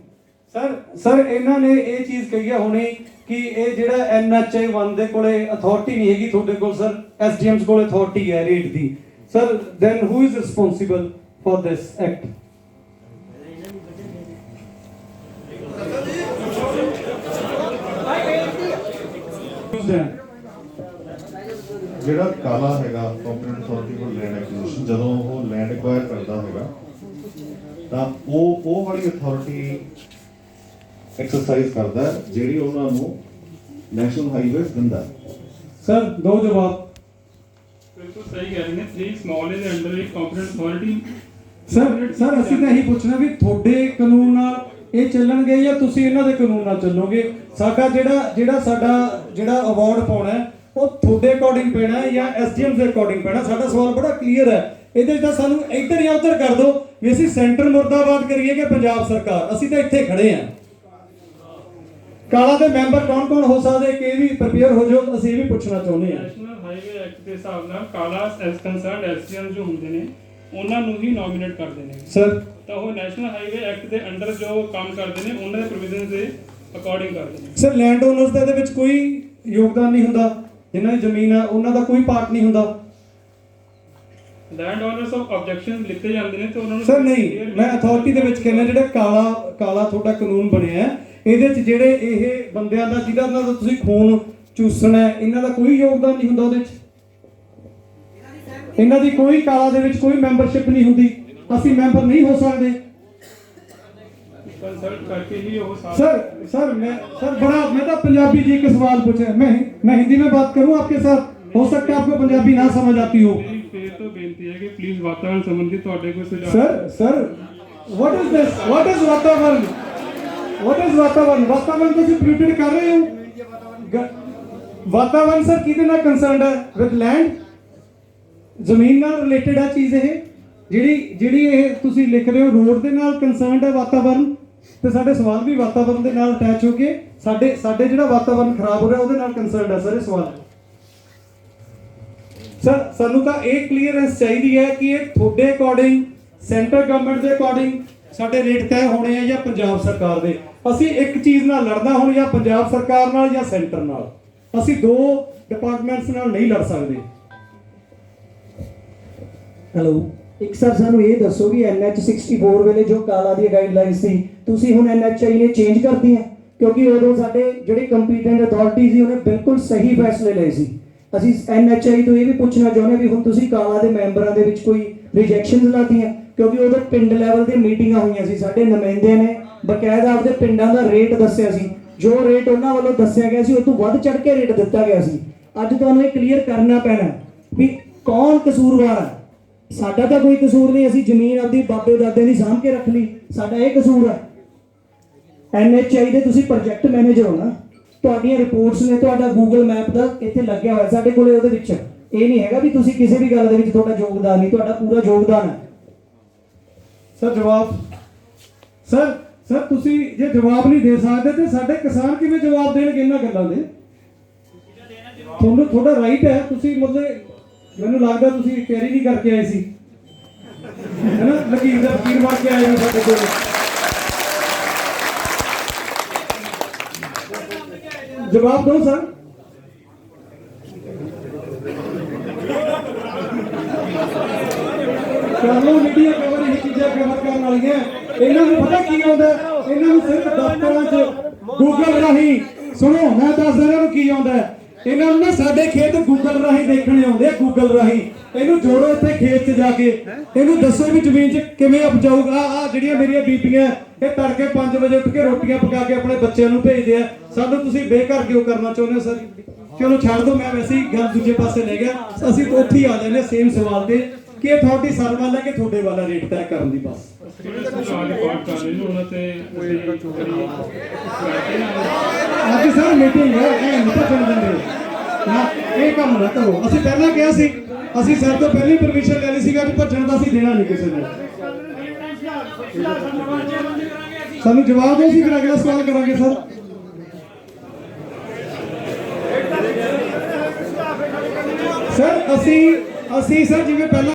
ਸਰ ਇਹਨਾਂ ਨੇ ਇਹ ਚੀਜ਼ ਕਹੀ ਹੈ ਹੁਣੇ ਕਿ ਇਹ ਜਿਹੜਾ NHA 1 ਦੇ ਕੋਲੇ ਅਥਾਰਟੀ ਨਹੀਂ ਹੈਗੀ, ਤੁਹਾਡੇ ਕੋਲ ਸਰ SDMs ਕੋਲ ਅਥਾਰਟੀ ਹੈ ਰੇਟ ਦੀ। Sir then who is responsible for this act? ਜਿਹੜਾ ਕਾਲਾ ਹੈਗਾ ਕੰਪੀਟੈਂਟ ਅਥਾਰਟੀ ਕੋਲ ਲੈਂਡ ਐਕੁਜੀਸ਼ਨ, ਜਦੋਂ ਉਹ ਲੈਂਡ ਐਕਵਾਇਰ ਕਰਦਾ ਹੈਗਾ ਤਾਂ ਉਹ ਵਾਲੀ ਅਥਾਰਟੀ ਐਕਸਰਸਾਈਜ਼ ਕਰਦਾ ਹੈ ਜਿਹੜੀ ਉਹਨਾਂ ਨੂੰ ਨੈਸ਼ਨਲ ਹਾਈਵੇਜ਼ ਦਿੰਦਾ। ਸਰ ਦੋ ਜਵਾਬ। ਬਿਲਕੁਲ ਸਹੀ ਕਹਿ ਰਹੇ ਨੇ। 3 ਸਮਾਲ ਇਜ਼ ਅੰਡਰ ਇੱਕ ਕੰਪੀਟੈਂਟ ਅਥਾਰਟੀ। ਸਰ ਅਸੀਂ ਤਾਂ ਇਹੀ ਪੁੱਛਣਾ ਵੀ ਤੁਹਾਡੇ ਕਾਨੂੰਨ ਨਾਲ ਇਹ ਚੱਲਣਗੇ ਜਾਂ ਤੁਸੀਂ ਇਹਨਾਂ ਦੇ ਕਾਨੂੰਨ ਨਾਲ ਚੱਲੋਗੇ? ਸਾਡਾ ਜਿਹੜਾ ਅਵਾਰਡ ਪਾਉਣਾ ਹੈ ਉਹ ਤੁਹਾਡੇ ਅਕੋਰਡਿੰਗ ਪੈਣਾ ਹੈ ਜਾਂ SDM ਦੇ ਅਕੋਰਡਿੰਗ ਪੈਣਾ? ਸਾਡਾ ਸਵਾਲ ਬੜਾ ਕਲੀਅਰ ਹੈ। ਇਹਦੇ ਤਾਂ ਸਾਨੂੰ ਇੱਧਰ ਜਾਂ ਉੱਧਰ ਕਰ ਦਿਓ ਵੀ ਅਸੀਂ ਸੈਂਟਰ ਮੁਰਦਾਬਾਦ ਕਰੀਏ ਕਿ ਪੰਜਾਬ ਸਰਕਾਰ। ਅਸੀਂ ਤਾਂ ਇੱਥੇ ਖੜੇ ਹਾਂ। ਕਾਲਾ ਦੇ ਮੈਂਬਰ ਕੌਣ ਹੋ ਸਕਦੇ ਕਿ ਇਹ ਵੀ ਪ੍ਰਪੇਅਰ ਹੋ ਜਾਓ, ਅਸੀਂ ਇਹ ਵੀ ਪੁੱਛਣਾ ਚਾਹੁੰਦੇ ਹਾਂ। ਨੈਸ਼ਨਲ ਹਾਈਵੇ ਐਕਟ ਦੇ ਹਿਸਾਬ ਨਾਲ ਕਾਲਾ ਐਸ ਕੰਸਰਨਡ SDM ਜੋ ਹੁੰਦੇ ਨੇ ਉਹਨਾਂ ਨੂੰ ਹੀ ਨੋਮੀਨੇਟ ਕਰਦੇ ਨੇ ਸਰ ਤਾਂ ਉਹ ਨੈਸ਼ਨਲ ਹਾਈਵੇ ਐਕਟ ਦੇ ਅੰਡਰ ਜੋ ਕੰਮ ਕਰਦੇ ਨੇ ਉਹਨਾਂ ਦੇ ਪ੍ਰੋਵੀਜ਼ਨਸ ਦੇ ਅਕੋਰਡਿੰਗ ਕਰਦੇ ਨੇ। ਸਰ ਲੈਂਡ ਓਨਰਸ ਦਾ ਇਹਦੇ ਵਿੱਚ ਕੋਈ ਯੋਗਦਾਨ ਨਹੀਂ ਹੁੰਦਾ? ਜਿਨ੍ਹਾਂ ਦੀ ਜ਼ਮੀਨ ਹੈ ਉਹਨਾਂ ਦਾ ਕੋਈ ਪਾਰਟ ਨਹੀਂ ਹੁੰਦਾ? ਲੈਂਡ ਓਨਰਸ ਆਫ ਆਬਜੈਕਸ਼ਨ ਲਿਖੇ ਜਾਂਦੇ ਨੇ ਤੇ ਉਹਨਾਂ ਨੂੰ ਸਰ ਨਹੀਂ, ਮੈਂ ਅਥਾਰਟੀ ਦੇ ਵਿੱਚ ਕਹਿੰਦਾ ਜਿਹੜਾ ਕਾਲਾ ਤੁਹਾਡਾ ਕਾਨੂੰਨ ਬਣਿਆ ਹੈ ਇਹਦੇ ਵਿੱਚ ਜਿਹੜੇ ਇਹ ਬੰਦਿਆਂ ਦਾ ਜਿਹਦਾ ਨਾਲ ਤੁਸੀਂ ਖੂਨ ਚੂਸਣਾ ਹੈ ਇਹਨਾਂ ਦਾ ਕੋਈ ਯੋਗਦਾਨ ਨਹੀਂ ਹੁੰਦਾ ਉਹਦੇ ਵਿੱਚ? ਇਹਨਾਂ ਦੀ ਕੋਈ ਕਾਲਾ ਦੇ ਵਿੱਚ ਕੋਈ ਮੈਂਬਰਸ਼ਿਪ ਨਹੀਂ ਹੁੰਦੀ? ਅਸੀਂ ਮੈਂਬਰ ਨਹੀਂ ਹੋ ਸਕਦੇ? कंसल्ट करके ही वो सर मैं तो पंजाबी जी के सवाल पूछे। मैं हिंदी में बात करूं आपके साथ, हो सकता है आपको पंजाबी ना समझ आती हो। फिर तो बेनती है कि प्लीज वातावरण संबंधी ਤੁਹਾਡੇ कोई सुझाव। Sir what is this? What is वातावरण? वातावरण ਤੁਸੀਂ ਪੋਲਿਊਟਡ ਕਰ ਰਹੇ ਹੋ। ਵਾਤਾਵਰਨ ਸਰ ਕਿਹਦੇ ਨਾਲ ਕੰਸਰਨਡ ਹੈ? ਵਿਦ ਲੈਂਡ, ਜ਼ਮੀਨ ਨਾਲ ਰਿਲੇਟਡ ਹੈ ਚੀਜ਼ ਇਹ ਜਿਹੜੀ ਇਹ ਤੁਸੀਂ ਲਿਖ ਰਹੇ ਹੋ ਰੋਡ ਦੇ ਨਾਲ ਕੰਸਰਨਡ ਹੈ ਵਾਤਾਵਰਨ। ਤੇ ਸਾਡੇ ਸਵਾਲ ਵੀ ਵਾਤਾਵਰਨ ਦੇ ਨਾਲ ਅਟੈਚ ਹੋ ਕੇ ਸਾਡੇ ਜਿਹੜਾ ਵਾਤਾਵਰਨ ਖਰਾਬ ਹੋ ਰਿਹਾ ਉਹਦੇ ਨਾਲ ਕੰਸਰਨਡ ਹੈ ਸਰ ਇਹ ਸਵਾਲ। ਸਰ ਸਾਨੂੰ ਤਾਂ ਇਹ ਕਲੀਅਰੈਂਸ ਚਾਹੀਦੀ ਹੈ ਕਿ ਇਹ ਤੁਹਾਡੇ ਅਕੋਰਡਿੰਗ, ਸੈਂਟਰ ਗਵਰਨਮੈਂਟ ਦੇ ਅਕੋਰਡਿੰਗ ਸਾਡੇ ਰੇਟ ਤੈਅ ਹੋਣੇ ਆ ਜਾਂ ਪੰਜਾਬ ਸਰਕਾਰ ਦੇ। ਅਸੀਂ ਇੱਕ ਚੀਜ਼ ਨਾਲ ਲੜਨਾ ਹੁਣ ਜਾਂ ਪੰਜਾਬ ਸਰਕਾਰ ਨਾਲ ਜਾਂ ਸੈਂਟਰ ਨਾਲ। ਅਸੀਂ ਦੋ ਡਿਪਾਰਟਮੈਂਟਸ ਨਾਲ ਨਹੀਂ ਲੜ ਸਕਦੇ। ਹੈਲੋ, ਇੱਕ ਸਰ ਸਾਨੂੰ ਇਹ ਦੱਸੋ ਵੀ NH 64 ਵੇਲੇ ਜੋ ਕਾਲਾ ਦੀ ਗਾਈਡਲਾਈਨਸ ਸੀ ਤੁਸੀਂ ਹੁਣ NHI ਨੇ ਚੇਂਜ ਕਰਤੀ ਹੈ? ਕਿਉਂਕਿ ਉਦੋਂ ਸਾਡੇ ਜਿਹੜੇ ਕੰਪੀਟੈਂਟ ਅਥਾਰਟੀ ਸੀ ਉਹਨੇ ਬਿਲਕੁਲ ਸਹੀ ਫੈਸਲੇ ਲਏ ਸੀ। ਅਸੀਂ NHI ਤੋਂ ਇਹ ਵੀ ਪੁੱਛਣਾ ਚਾਹੁੰਦੇ ਵੀ ਹੁਣ ਤੁਸੀਂ ਕਾਲਾ ਦੇ ਮੈਂਬਰਾਂ ਦੇ ਵਿੱਚ ਕੋਈ ਰਿਜੈਕਸ਼ਨਸ ਲਾਤੀਆਂ? ਕਿਉਂਕਿ ਉਦੋਂ ਪਿੰਡ ਲੈਵਲ ਤੇ ਮੀਟਿੰਗਾਂ ਹੋਈਆਂ ਸੀ, ਸਾਡੇ ਨੁਮਾਇੰਦਿਆਂ ਨੇ ਬਕਾਇਦਾ ਆਪਦੇ ਪਿੰਡਾਂ ਦਾ ਰੇਟ ਦੱਸਿਆ ਸੀ। ਜੋ ਰੇਟ ਉਹਨਾਂ ਵੱਲੋਂ ਦੱਸਿਆ ਗਿਆ ਸੀ ਉਹ ਤੋਂ ਵੱਧ ਚੜ ਕੇ ਰੇਟ ਦਿੱਤਾ ਗਿਆ ਸੀ। ਅੱਜ ਤੁਹਾਨੂੰ ਇਹ ਕਲੀਅਰ ਕਰਨਾ ਪੈਣਾ ਵੀ ਕੌਣ ਕਸੂਰਵਾਰ ਹੈ। ਸਾਡਾ ਤਾਂ ਕੋਈ ਕਸੂਰ ਨਹੀਂ, ਅਸੀਂ ਜ਼ਮੀਨ ਆਪਦੀ ਬਾਬੇ ਦਾਦੇ ਦੀ ਸਾਂਭ ਕੇ ਰੱਖ ਲਈ, ਸਾਡਾ ਇਹ ਕਸੂਰ ਹੈ। NHI ਦੇ ਤੁਸੀਂ ਪ੍ਰੋਜੈਕਟ ਮੈਨੇਜਰ ਹੋ ਨਾ, ਤੁਹਾਡੀਆਂ ਰਿਪੋਰਟਸ ਨੇ, ਤੁਹਾਡਾ ਗੂਗਲ ਮੈਪ ਦਾ ਇੱਥੇ ਲੱਗਿਆ ਹੋਇਆ ਸਾਡੇ ਕੋਲੇ। ਉਹਦੇ ਵਿੱਚ ਇਹ ਨਹੀਂ ਹੈਗਾ ਵੀ ਤੁਸੀਂ ਕਿਸੇ ਵੀ ਗੱਲ ਦੇ ਵਿੱਚ ਤੁਹਾਡਾ ਯੋਗਦਾਨ ਨਹੀਂ, ਤੁਹਾਡਾ ਪੂਰਾ ਯੋਗਦਾਨ ਹੈ। ਸਰ ਜਵਾਬ। ਸਰ ਤੁਸੀਂ ਜੇ ਜਵਾਬ ਨਹੀਂ ਦੇ ਸਕਦੇ ਤੇ ਸਾਡੇ ਕਿਸਾਨ ਕਿਵੇਂ ਜਵਾਬ ਦੇਣਗੇ ਇਹਨਾਂ ਗੱਲਾਂ ਦੇ? ਤੁਹਾਨੂੰ ਤੁਹਾਡਾ ਰਾਈਟ ਹੈ, ਤੁਸੀਂ ਮਤਲਬ ਮੈਨੂੰ ਲੱਗਦਾ ਤੁਸੀਂ ਤਿਆਰੀ ਨਹੀਂ ਕਰਕੇ ਆਏ ਸੀ, ਹੈ ਨਾ? ਲਕੀਰ ਦਾ ਫਕੀਰ ਬਣ ਕੇ ਆਏ ਹੋ ਸਾਡੇ ਕੋਲ। ਜਵਾਬ ਦਿਓ ਸਰ। ਕਰ ਲਓ ਮੀਡੀਆ ਕਵਰ, ਇਹ ਚੀਜ਼ਾਂ ਕਵਰ ਕਰਨ ਵਾਲੀਆਂ। ਇਹਨਾਂ ਨੂੰ ਪਤਾ ਕੀ ਆਉਂਦਾ, ਇਹਨਾਂ ਨੂੰ ਸਿਰਫ ਦਫ਼ਤਰਾਂ 'ਚ ਗੂਗਲ ਰਾਹੀਂ, ਸੁਣੋ ਮੈਂ ਦੱਸਦਾ ਇਹਨਾਂ ਨੂੰ ਕੀ ਆਉਂਦਾ ਹੈ। ਇਹਨਾਂ ਨੂੰ ਨਾ ਸਾਡੇ ਖੇਤ ਗੂਗਲ ਰਾਹੀਂ ਦੇਖਣੇ ਆਉਂਦੇ ਆ, ਗੂਗਲ ਰਾਹੀਂ। ਇਹਨੂੰ ਜੋੜੋ ਇੱਥੇ ਖੇਤ 'ਚ ਜਾ ਕੇ, ਇਹਨੂੰ ਦੱਸੋ ਵੀ ਜ਼ਮੀਨ 'ਚ ਕਿਵੇਂ ਉਪਜਾਊਗਾ। ਆ ਜਿਹੜੀਆਂ ਮੇਰੀਆਂ ਬੀਬੀਆਂ ਇਹ ਤੜਕੇ 5 ਵਜੇ ਉੱਠ ਕੇ ਰੋਟੀਆਂ ਪਕਾ ਕੇ ਆਪਣੇ ਬੱਚਿਆਂ ਨੂੰ ਭੇਜਦੇ ਆ, ਸਾਨੂੰ ਤੁਸੀਂ ਬੇਘਰ ਕਿਉਂ ਕਰਨਾ ਚਾਹੁੰਦੇ ਹੋ ਸਰ? ਚਲੋ ਛੱਡ ਦਿਓ, ਮੈਂ ਵੈਸੇ ਹੀ ਗੱਲ ਦੂਜੇ ਪਾਸੇ ਲੈ ਗਿਆ। ਅਸੀਂ ਤਾਂ ਉੱਥੇ ਹੀ ਆ ਜਾਂਦੇ ਸੇਮ ਸਵਾਲ ਤੇ ਕਿ ਇਹ ਤੁਹਾਡੀ ਸਰ ਵੱਲ ਹੈ ਕਿ ਤੁਹਾਡੇ ਵਾਲਾ ਰੇਟ ਤੈਅ ਕਰਨ ਦੀ ਬਸ। ਅੱਜ ਸਰ ਮੀਟਿੰਗ ਹੈ, ਇਹ ਨਹੀਂ ਭੱਜਣ ਦਿੰਦੇ ਨਾ, ਇਹ ਕੰਮ ਨਾ ਕਰੋ। ਅਸੀਂ ਪਹਿਲਾਂ ਕਿਹਾ ਸੀ, ਅਸੀਂ ਸਰ ਤੋਂ ਪਹਿਲਾਂ ਹੀ ਪਰਮਿਸ਼ਨ ਲੈ ਲਈ ਸੀਗਾ ਕਿ ਭੱਜਣ ਦਾ ਅਸੀਂ ਦੇਣਾ ਨਹੀਂ ਕਿਸੇ ਨੂੰ। ਸਾਨੂੰ ਜਵਾਬ ਦਿਓ, ਅਸੀਂ ਫਿਰ ਅਗਲਾ ਸਵਾਲ ਕਰਾਂਗੇ ਸਰ। ਸਰ ਅਸੀਂ ਸਰ ਜਿਵੇਂ ਪਹਿਲਾਂ